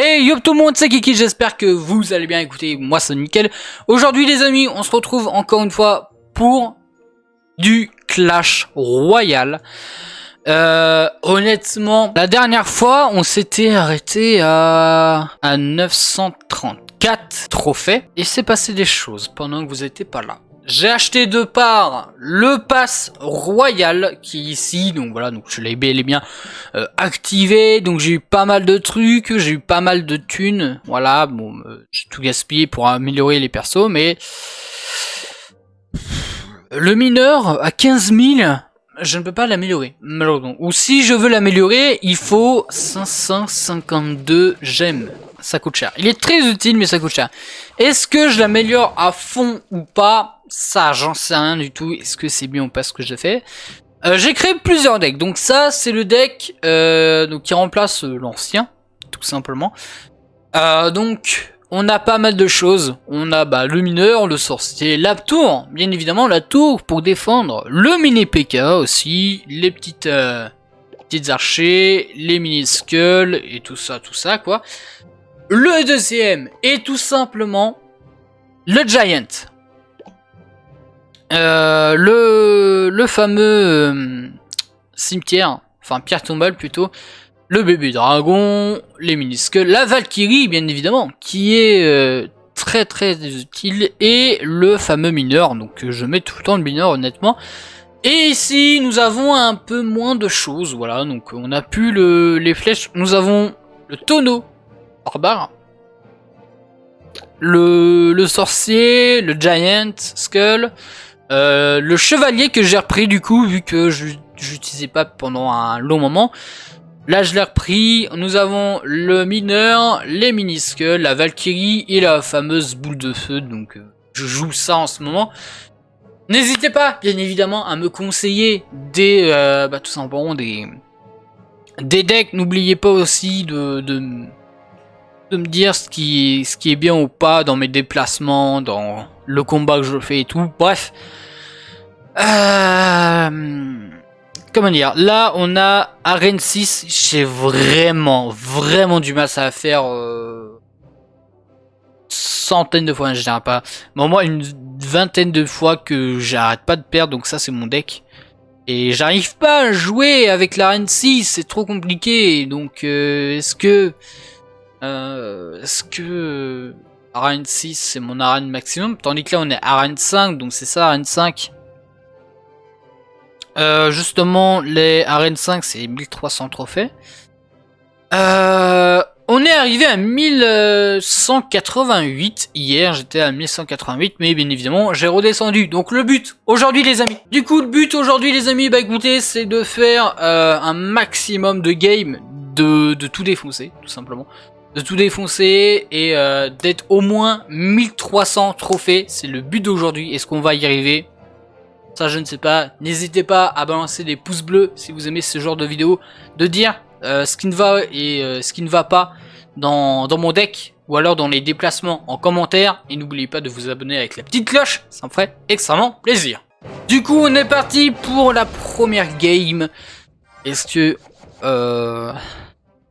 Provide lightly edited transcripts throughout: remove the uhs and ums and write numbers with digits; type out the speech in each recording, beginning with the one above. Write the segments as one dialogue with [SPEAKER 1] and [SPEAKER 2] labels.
[SPEAKER 1] Hey yo tout le monde, c'est Kiki, j'espère que vous allez bien. Écoutez, moi c'est nickel. Aujourd'hui les amis, on se retrouve encore une fois pour du Clash Royale. Honnêtement, la dernière fois on s'était arrêté à 934 trophées. Et c'est passé des choses pendant que vous n'étiez pas là. J'ai acheté de part le pass royal qui est ici, donc voilà, donc je l'ai bel et bien activé, donc j'ai eu pas mal de trucs, j'ai eu pas mal de thunes, voilà, bon, j'ai tout gaspillé pour améliorer les persos, mais le mineur à 15 000, je ne peux pas l'améliorer, malheureusement, ou si je veux l'améliorer, il faut 552 gemmes. Ça coûte cher. Il est très utile, mais ça coûte cher. Est-ce que je l'améliore à fond ou pas? Ça, j'en sais rien du tout. Est-ce que c'est bien ou pas ce que je fais? J'ai créé plusieurs decks. Donc ça, c'est le deck donc qui remplace l'ancien, tout simplement. Donc, on a pas mal de choses. On a le mineur, le sorcier, la tour. Bien évidemment, la tour pour défendre. Le mini PK aussi. Les petites archers, les mini skulls et tout ça quoi. Le deuxième est tout simplement le Giant. Le fameux cimetière, enfin pierre tombale plutôt. Le bébé dragon, les mini-skulls, la Valkyrie bien évidemment, qui est très utile. Et le fameux mineur, donc je mets tout le temps le mineur honnêtement. Et ici nous avons un peu moins de choses, voilà, donc on a plus les flèches, nous avons le tonneau. Barbare. Le sorcier, le giant skull, le chevalier que j'ai repris du coup vu que je n'utilisais pas pendant un long moment. Là je l'ai repris. Nous avons le mineur, les mini skulls, la Valkyrie et la fameuse boule de feu. Donc je joue ça en ce moment. N'hésitez pas bien évidemment à me conseiller des tout simplement des decks. N'oubliez pas aussi de me dire ce qui est bien ou pas dans mes déplacements, dans le combat que je fais et tout. Bref. Comment dire? Là, on a Arène 6. J'ai vraiment du mal à faire. Centaines de fois, je dirais pas. Mais au moins une vingtaine de fois que j'arrête pas de perdre. Donc ça, c'est mon deck. Et j'arrive pas à jouer avec l'Arène 6. C'est trop compliqué. Donc, est-ce que arène 6 c'est mon arène maximum, tandis que là on est arène 5, donc c'est ça arène 5. Justement les arène 5 c'est 1300 trophées. On est arrivé à 1188 hier, j'étais à 1188, mais bien évidemment j'ai redescendu. Donc le but aujourd'hui les amis, écoutez, c'est de faire un maximum de game, de tout défoncer tout simplement. De tout défoncer et d'être au moins 1300 trophées. C'est le but d'aujourd'hui. Est-ce qu'on va y arriver? Ça je ne sais pas. N'hésitez pas à balancer des pouces bleus si vous aimez ce genre de vidéo. De dire ce qui ne va et ce qui ne va pas dans mon deck. Ou alors dans les déplacements en commentaire. Et n'oubliez pas de vous abonner avec la petite cloche. Ça me ferait extrêmement plaisir. Du coup on est parti pour la première game.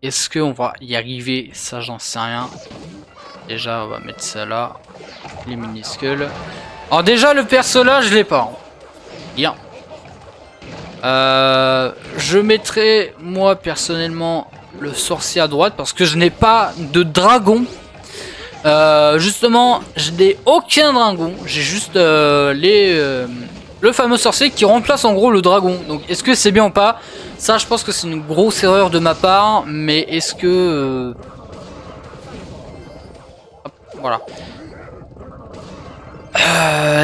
[SPEAKER 1] Est-ce qu'on va y arriver? Ça, j'en sais rien. Déjà, on va mettre ça là. Les mini-skulls. Alors déjà, le perso là, je l'ai pas. Bien. Je mettrai, moi, personnellement, le sorcier à droite. Parce que je n'ai pas de dragon. Justement, je n'ai aucun dragon. J'ai juste le fameux sorcier qui remplace en gros le dragon. Donc, est-ce que c'est bien ou pas? Ça, je pense que c'est une grosse erreur de ma part, mais est-ce que... Hop, voilà.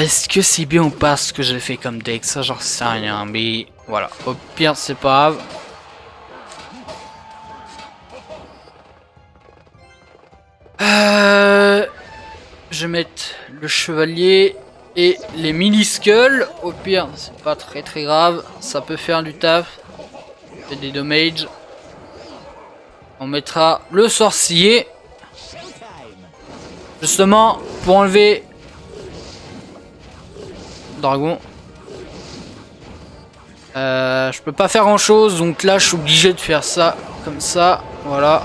[SPEAKER 1] Est-ce que c'est bien ou pas ce que j'ai fait comme deck? Ça, j'en sais rien, mais voilà. Au pire, c'est pas grave. Je vais mettre le chevalier et les mini-skulls. Au pire, c'est pas très grave. Ça peut faire du taf. Fait des dommages. On mettra le sorcier. Justement, pour enlever le dragon. Je peux pas faire grand chose. Donc là, je suis obligé de faire ça. Comme ça. Voilà.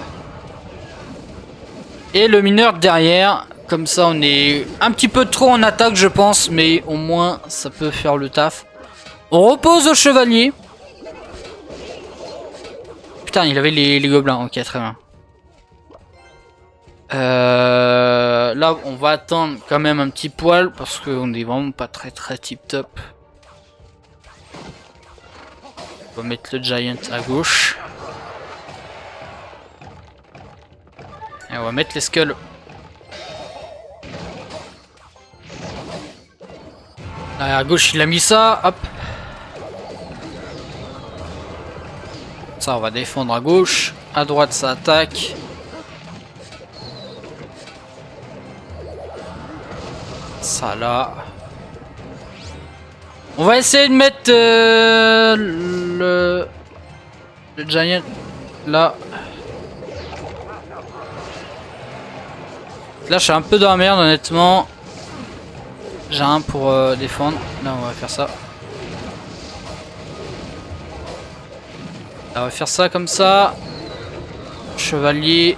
[SPEAKER 1] Et le mineur derrière. Comme ça, on est un petit peu trop en attaque, je pense. Mais au moins, ça peut faire le taf. On repose au chevalier. Putain, il avait les gobelins. Ok, très bien. Là, on va attendre quand même un petit poil. Parce qu'on est vraiment pas très tip top. On va mettre le giant à gauche. Et on va mettre les skulls. Là, à gauche, il a mis ça. Hop. Ça, on va défendre à gauche. À droite, ça attaque. Ça, là. On va essayer de mettre le giant là. Là, je suis un peu dans la merde, honnêtement. J'ai un pour défendre. Là, on va faire ça. Là, on va faire ça comme ça. Chevalier.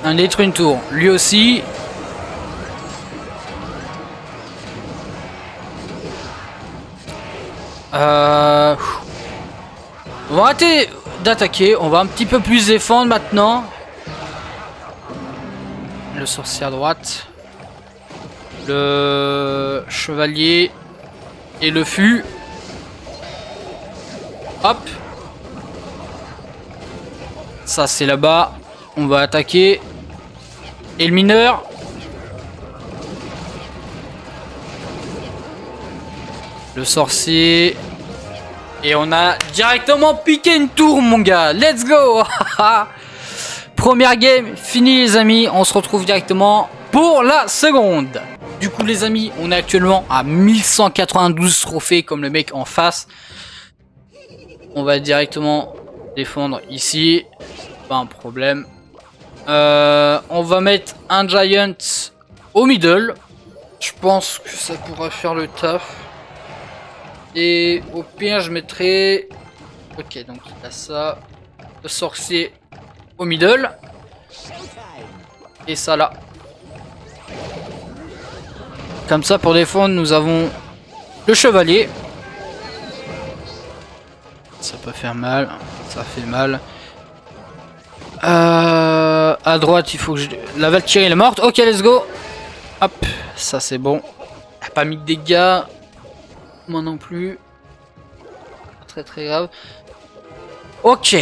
[SPEAKER 1] Un détruit une tour. Lui aussi. On va arrêter d'attaquer. On va un petit peu plus défendre maintenant. Le sorcier à droite. Le chevalier. Et le fût. Hop. Ça c'est là-bas. On va attaquer. Et le mineur. Le sorcier. Et on a directement piqué une tour, mon gars. Let's go. Première game, fini les amis. On se retrouve directement pour la seconde. Du coup les amis, on est actuellement à 1192 trophées comme le mec en face. On va directement défendre ici. Pas un problème. On va mettre un giant au middle. Je pense que ça pourra faire le taf. Et au pire je mettrai... Ok, donc il a ça. Le sorcier au middle. Et ça là. Comme ça pour défendre nous avons le chevalier. Ça peut faire mal. Ça fait mal. À droite il faut que je... La Valkyrie elle est morte. Ok, let's go. Hop, ça c'est bon. Elle a pas mis de dégâts. Moi non plus. Très très grave. Ok.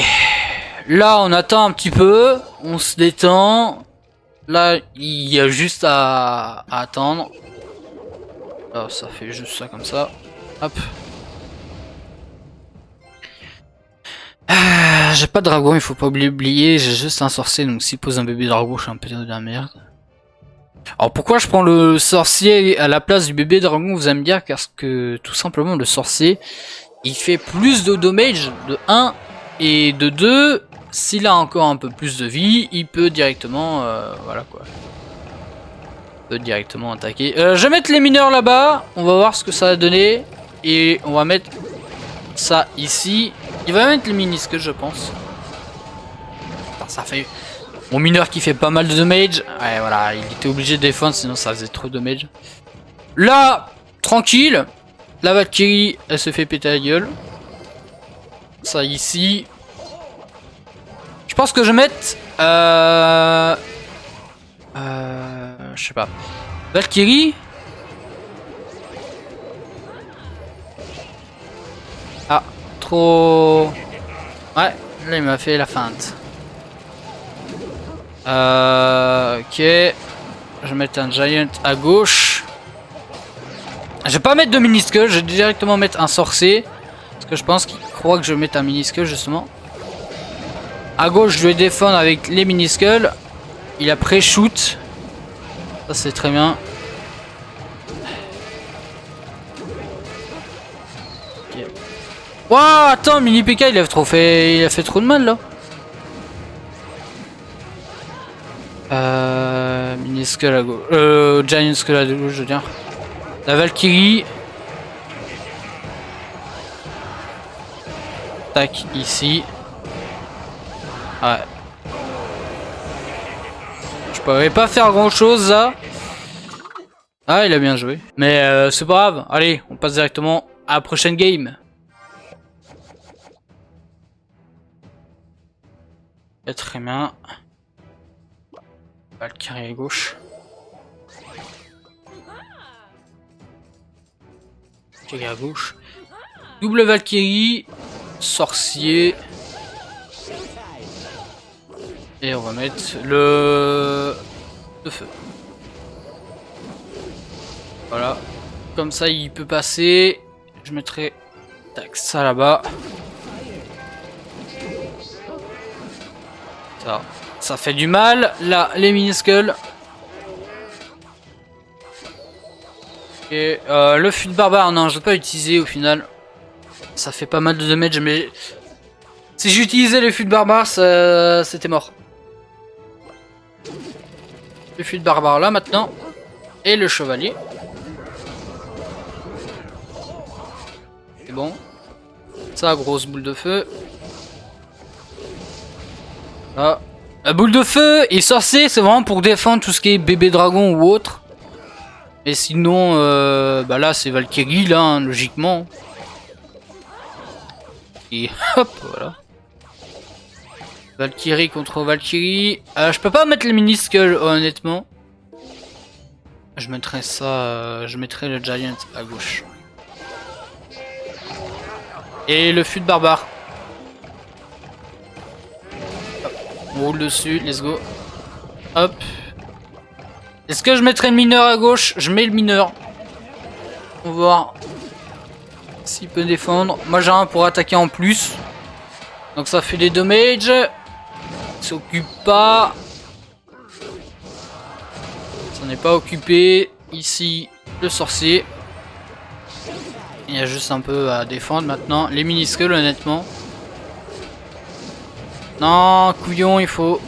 [SPEAKER 1] Là on attend un petit peu. On se détend. Là il y a juste à attendre. Là ça fait juste ça comme ça. Hop. J'ai pas de dragon, il faut pas oublier, j'ai juste un sorcier, donc s'il pose un bébé dragon, je suis un peu de la merde. Alors pourquoi je prends le sorcier à la place du bébé dragon, vous allez me dire, parce que tout simplement le sorcier, il fait plus de damage de 1 et de 2, s'il a encore un peu plus de vie, il peut directement, voilà quoi. Il peut directement attaquer. Je vais mettre les mineurs là-bas, on va voir ce que ça va donner, et on va mettre ça ici. Il va mettre le minisque, je pense. Putain, ça fait... Mon mineur qui fait pas mal de damage. Ouais, voilà, il était obligé de défendre, sinon ça faisait trop de damage. Là, tranquille. La Valkyrie, elle se fait péter la gueule. Ça ici. Je pense que je vais mettre... je sais pas. Valkyrie. Ah, trop... Ouais, là il m'a fait la feinte. Ok. Je vais mettre un giant à gauche. Je vais pas mettre de minisque, je vais directement mettre un sorcier. Parce que je pense qu'il croit que je vais mettre un minisque justement. À gauche, je vais défendre avec les miniscules. Il a pré-shoot. Ça c'est très bien. Okay. Wow, attends, mini PK il a fait trop de mal là. Miniscule à gauche. Giant Skull à gauche, je veux dire. La Valkyrie. Tac, ici. Ouais. Je pourrais pas faire grand chose là. Ah, il a bien joué. Mais c'est pas grave. Allez, on passe directement à la prochaine game. Et très bien. Valkyrie à gauche. Valkyrie à gauche. Double Valkyrie. Sorcier. Et on va mettre le feu. Voilà. Comme ça, il peut passer. Je mettrai tac, ça là-bas. Ça fait du mal. Là, les minuscules. Et le fut de barbare, non, je vais pas utiliser au final. Ça fait pas mal de damage, mais si j'utilisais le fut de barbare, c'était mort. Le fut de barbare là maintenant. Et le chevalier. C'est bon. Ça, grosse boule de feu. Là. La boule de feu et sorcier, c'est vraiment pour défendre tout ce qui est bébé dragon ou autre. Et sinon, bah là, c'est Valkyrie, là, hein, logiquement. Et hop, voilà. Valkyrie contre Valkyrie. Je peux pas mettre les minuscules, honnêtement. Je mettrai ça, je mettrai le Giant à gauche. Et le fut de barbare. Hop. On roule dessus, let's go. Hop. Est-ce que je mettrai le mineur à gauche? Je mets le mineur. On va voir s'il peut défendre. Moi j'ai un pour attaquer en plus. Donc ça fait des dommages. Il s'occupe pas. Ça n'est pas occupé. Ici, le sorcier. Il y a juste un peu à défendre maintenant. Les minuscules, honnêtement. Non, couillon, il faut.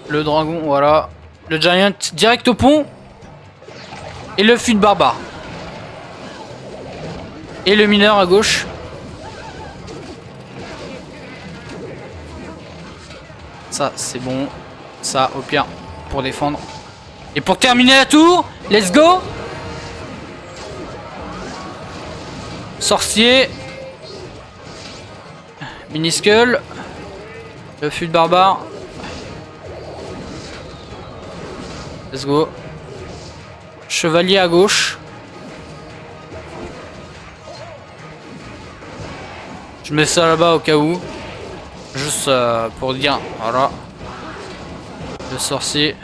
[SPEAKER 1] Le dragon, voilà. Le giant direct au pont. Et le fut de barbare. Et le mineur à gauche. Ça, c'est bon. Ça, au pire, pour défendre. Et pour terminer la tour, let's go. Sorcier. Minuscule. Le fut de barbare. Let's go. Chevalier à gauche. Je mets ça là-bas au cas où. Juste pour dire, voilà. Le sorcier.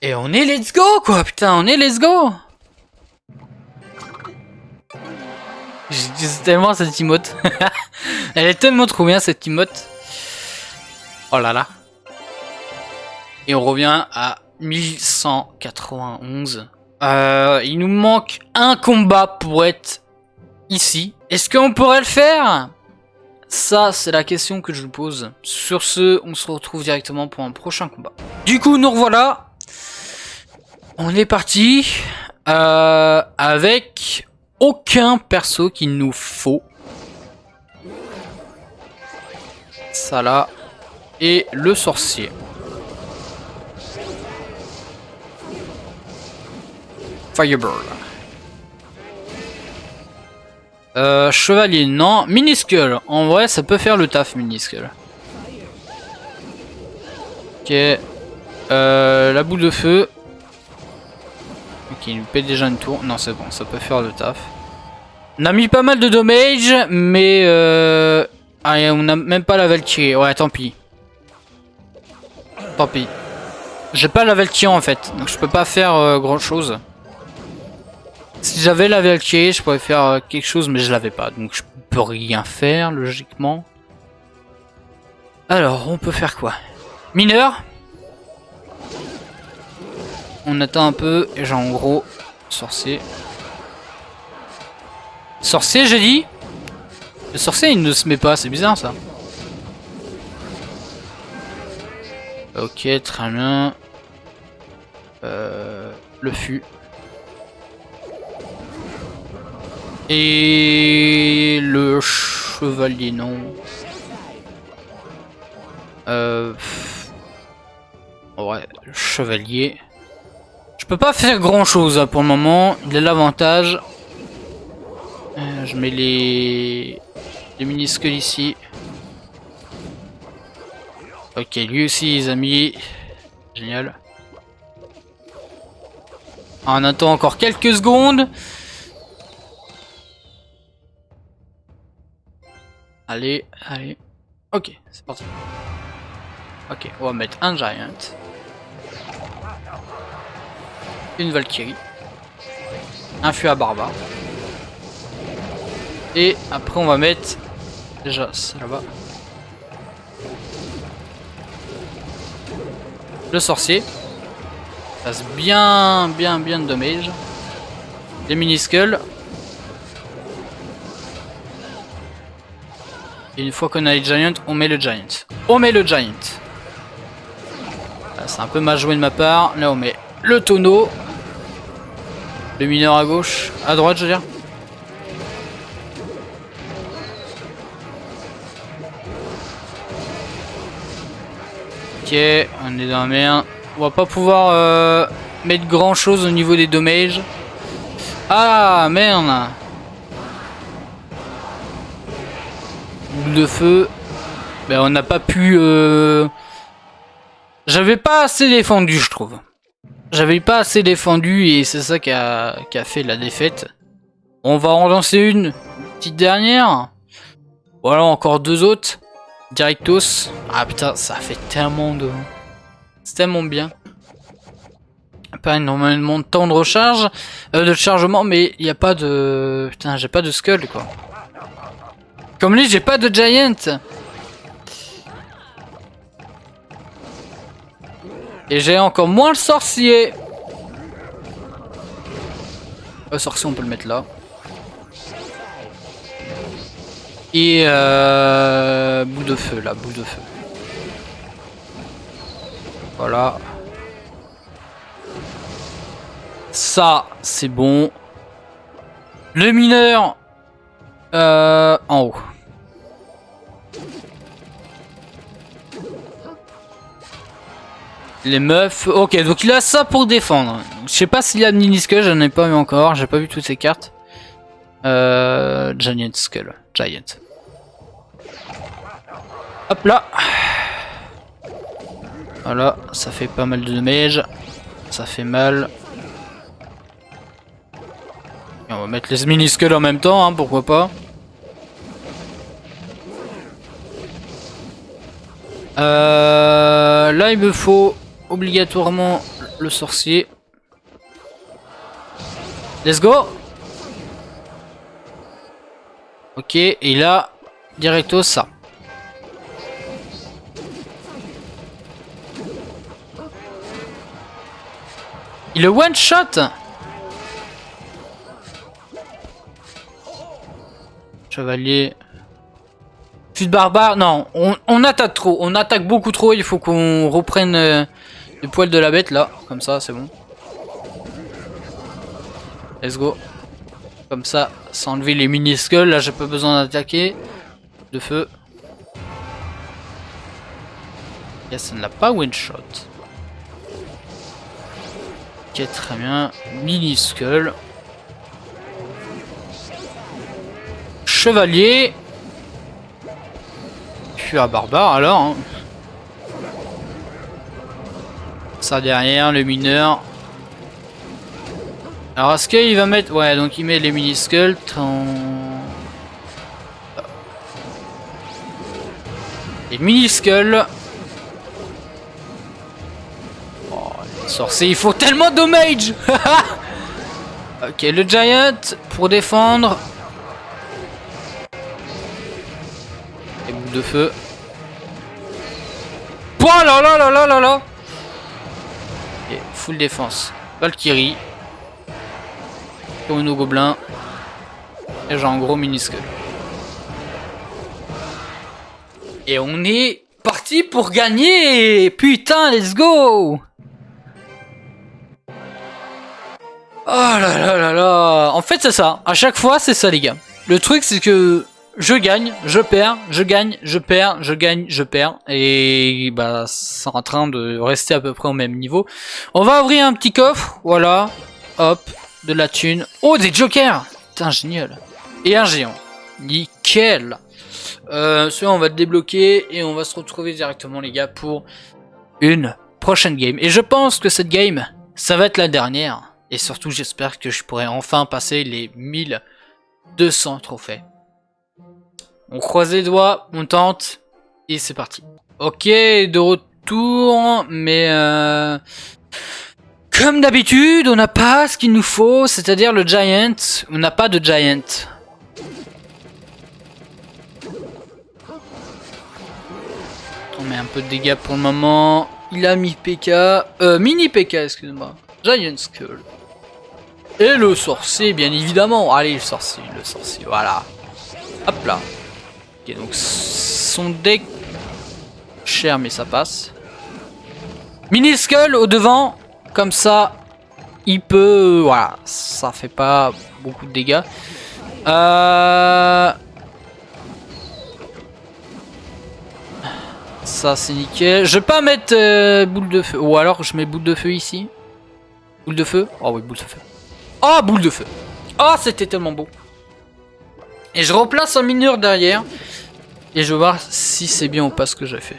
[SPEAKER 1] Et on est let's go quoi, putain, on est let's go. J'utilise tellement cette emote. Elle est tellement trop bien cette emote. Oh là là. Et on revient à 1191. Il nous manque un combat pour être ici. Est-ce qu'on pourrait le faire? Ça, c'est la question que je vous pose. Sur ce, on se retrouve directement pour un prochain combat. Du coup, nous revoilà. On est parti avec aucun perso qu'il nous faut. Ça là. Et le sorcier. Fireball. Chevalier, non. Minuscule. En vrai, ça peut faire le taf, minuscule. Ok. La boule de feu. Ok, il me pète déjà une tour. Non, c'est bon, ça peut faire le taf. On a mis pas mal de damage, mais allez, on a même pas la Valkyrie. Ouais, tant pis. Tant pis. J'ai pas la Valkyrie en fait, donc je peux pas faire grand chose. Si j'avais la Valkyrie, je pourrais faire quelque chose, mais je l'avais pas, donc je peux rien faire logiquement. Alors, on peut faire quoi? Mineur. On attend un peu, et j'ai en gros sorcier. Sorcier, j'ai dit? Le sorcier, il ne se met pas, c'est bizarre ça. Ok, très bien. Le fût. Et le chevalier, non. Ouais, chevalier. Je peux pas faire grand chose pour le moment. Il a l'avantage. Je mets les minuscules ici. Ok, lui aussi les amis. Génial. On attend encore quelques secondes. Allez, allez. Ok, c'est parti. Ok, on va mettre un Giant. Une Valkyrie. Un fût à barbare. Et après on va mettre déjà ça là-bas. Le sorcier. Passe bien de dommage. Les mini-skulls. Et une fois qu'on a les giants, on met le giant. On met le giant. C'est un peu mal joué de ma part. Là on met le tonneau. Le mineur à gauche. À droite je veux dire. Ok, on est dans la merde. On va pas pouvoir mettre grand chose au niveau des dommages. Ah merde. Boule de feu. Ben on n'a pas pu... J'avais pas assez défendu je trouve. J'avais pas assez défendu et c'est ça qui a fait la défaite. On va en lancer une petite dernière. Voilà encore deux autres. Directos. Ah putain ça fait tellement de... C'est tellement bien. Pas énormément de temps de recharge, de chargement, mais il n'y a pas de... Putain, j'ai pas de skull, quoi. Comme lui, j'ai pas de giant. Et j'ai encore moins le sorcier. Le sorcier, on peut le mettre là. Et boule de feu, là, boule de feu. Voilà. Ça, c'est bon. Le mineur en haut. Les meufs. Ok, donc il a ça pour défendre. Je sais pas s'il y a mini skull, j'en ai pas vu encore. J'ai pas vu toutes ces cartes. Giant skull. Giant. Hop là. Voilà, ça fait pas mal de dommages. Ça fait mal. Et on va mettre les mini-skulls en même temps, hein, pourquoi pas. Là, il me faut obligatoirement le sorcier. Let's go. Ok, et là, directo ça. Il le one shot. Chevalier. Fût de barbare. Non, on attaque trop. On attaque beaucoup trop. Il faut qu'on reprenne le poil de la bête là. Comme ça, c'est bon. Let's go. Comme ça, sans enlever les mini-skulls. Là, j'ai pas besoin d'attaquer. De feu. Yes, ça ne l'a pas one-shot. Ok, très bien. Mini-skull. Chevalier. Puis à barbare alors. Hein. Ça derrière, le mineur. Alors est-ce qu'il va mettre... Ouais, donc il met les mini-skulls. Les mini-skulls. Oh, les sorciers, il faut tellement de damage. Ok, le giant pour défendre. Et boule de feu. Oh là là là là là là. Et full défense. Valkyrie. Pour nos gobelins. Et j'ai un gros minuscule. Et on est parti pour gagner. Putain, let's go. Oh là là là là. En fait, c'est ça. À chaque fois, c'est ça, les gars. Le truc, c'est que je gagne, je perds, je gagne, je perds, je gagne, je perds. Et bah, c'est en train de rester à peu près au même niveau. On va ouvrir un petit coffre. Voilà. Hop. De la thune. Oh, des jokers. Putain, génial. Et un géant. Nickel. Celui-là, on va le débloquer. Et on va se retrouver directement, les gars, pour une prochaine game. Et je pense que cette game, ça va être la dernière. Et surtout, j'espère que je pourrai enfin passer les 1200 trophées. On croise les doigts, on tente, et c'est parti. Ok, de retour, mais comme d'habitude, on n'a pas ce qu'il nous faut, c'est-à-dire le Giant. On n'a pas de Giant. On met un peu de dégâts pour le moment. Il a mis PK, mini PK, excuse-moi. Giant Skull. Et le sorcier, bien évidemment. Allez, le sorcier, voilà. Hop là. Ok, donc son deck cher, mais ça passe. Mini Skull au devant, comme ça, il peut... Voilà, ça fait pas beaucoup de dégâts. Ça, c'est nickel. Je vais pas mettre boule de feu. Ou alors, je mets boule de feu ici. Boule de feu. Oh oui, boule de feu. Oh, boule de feu. Oh, c'était tellement beau. Et je replace un mineur derrière. Et je vais voir si c'est bien ou pas ce que j'ai fait.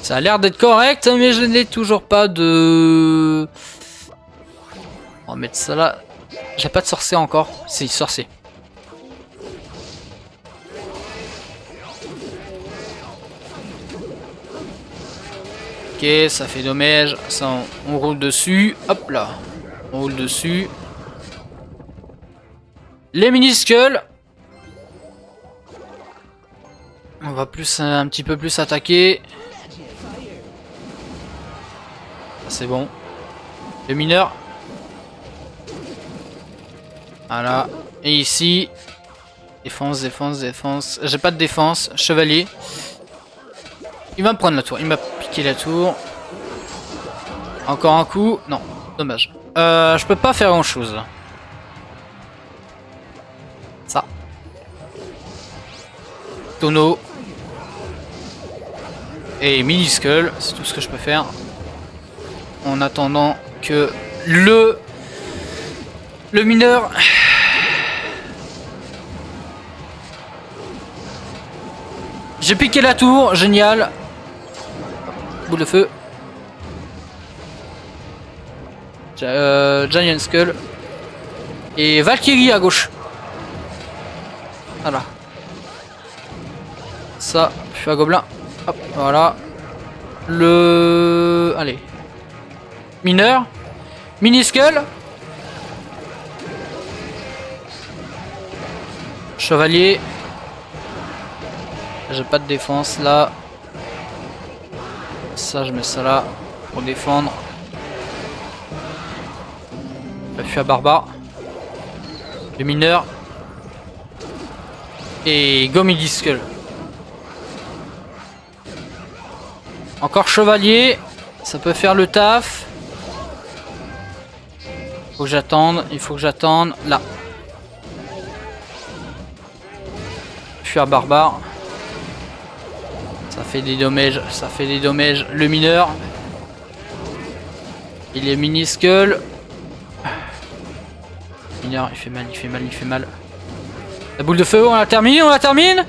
[SPEAKER 1] Ça a l'air d'être correct, mais je n'ai toujours pas de... On va mettre ça là. J'ai pas de sorcier encore. C'est sorcier. Ok, ça fait dommage. Ça, on roule dessus. Hop là. On roule dessus. Les mini-skulls. On va plus un petit peu plus attaquer. C'est bon. Le mineur. Voilà. Et ici. Défense, défense, défense. J'ai pas de défense. Chevalier. Il va me prendre la tour. Il m'a piqué la tour. Encore un coup. Non. Dommage. Je peux pas faire grand chose. Ça. Tonneau. Et mini skull. C'est tout ce que je peux faire. En attendant que le mineur... J'ai piqué la tour, génial. Boule de feu. Giant Skull. Et Valkyrie à gauche. Voilà. Ça, je suis à gobelin. Hop, voilà. Le... Allez. Mineur. Mini Skull. Chevalier. J'ai pas de défense là. Ça, je mets ça là pour défendre. Je suis à barbare. Le mineur. Et Gomidi Skull. Encore chevalier. Ça peut faire le taf. Faut que j'attende. Il faut que j'attende. Là. Je suis à barbare. Ça fait des dommages, ça fait des dommages. Le mineur. Il est mini skull. Mineur, il fait mal, il fait mal, il fait mal. La boule de feu, on la termine, on la termine.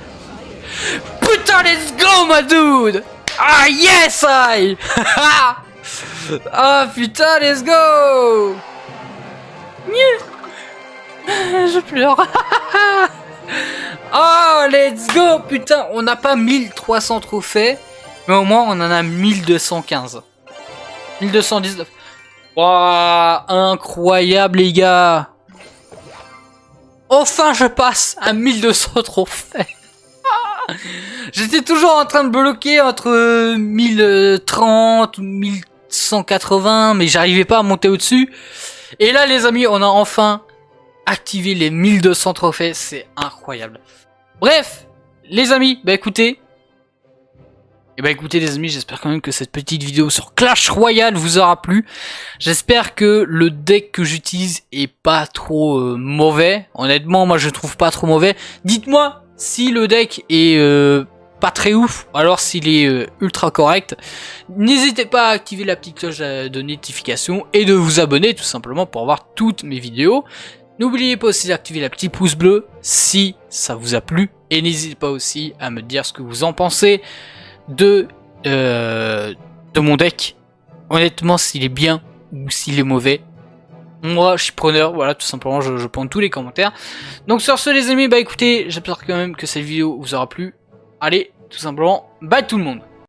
[SPEAKER 1] Putain, let's go, ma dude. Ah, yes, I. Ah, putain, let's go. Je pleure. Oh, let's go. Putain, on n'a pas 1300 trophées, mais au moins on en a 1215. 1219. Waouh, incroyable, les gars. Enfin, je passe à 1200 trophées. J'étais toujours en train de bloquer entre 1030 ou 1180, mais j'arrivais pas à monter au-dessus. Et là, les amis, on a enfin activé les 1200 trophées. C'est incroyable. Bref, les amis, bah écoutez, Et bah écoutez les amis, j'espère quand même que cette petite vidéo sur Clash Royale vous aura plu. J'espère que le deck que j'utilise est pas trop mauvais. Honnêtement, moi je le trouve pas trop mauvais. Dites-moi si le deck est pas très ouf, alors s'il est ultra correct. N'hésitez pas à activer la petite cloche de notification et de vous abonner tout simplement pour voir toutes mes vidéos. N'oubliez pas aussi d'activer la petite pouce bleu si ça vous a plu. Et n'hésitez pas aussi à me dire ce que vous en pensez de mon deck. Honnêtement, s'il est bien ou s'il est mauvais. Moi, je suis preneur, voilà, tout simplement, je prends tous les commentaires. Donc sur ce les amis, bah écoutez, j'espère quand même que cette vidéo vous aura plu. Allez, tout simplement, bye tout le monde.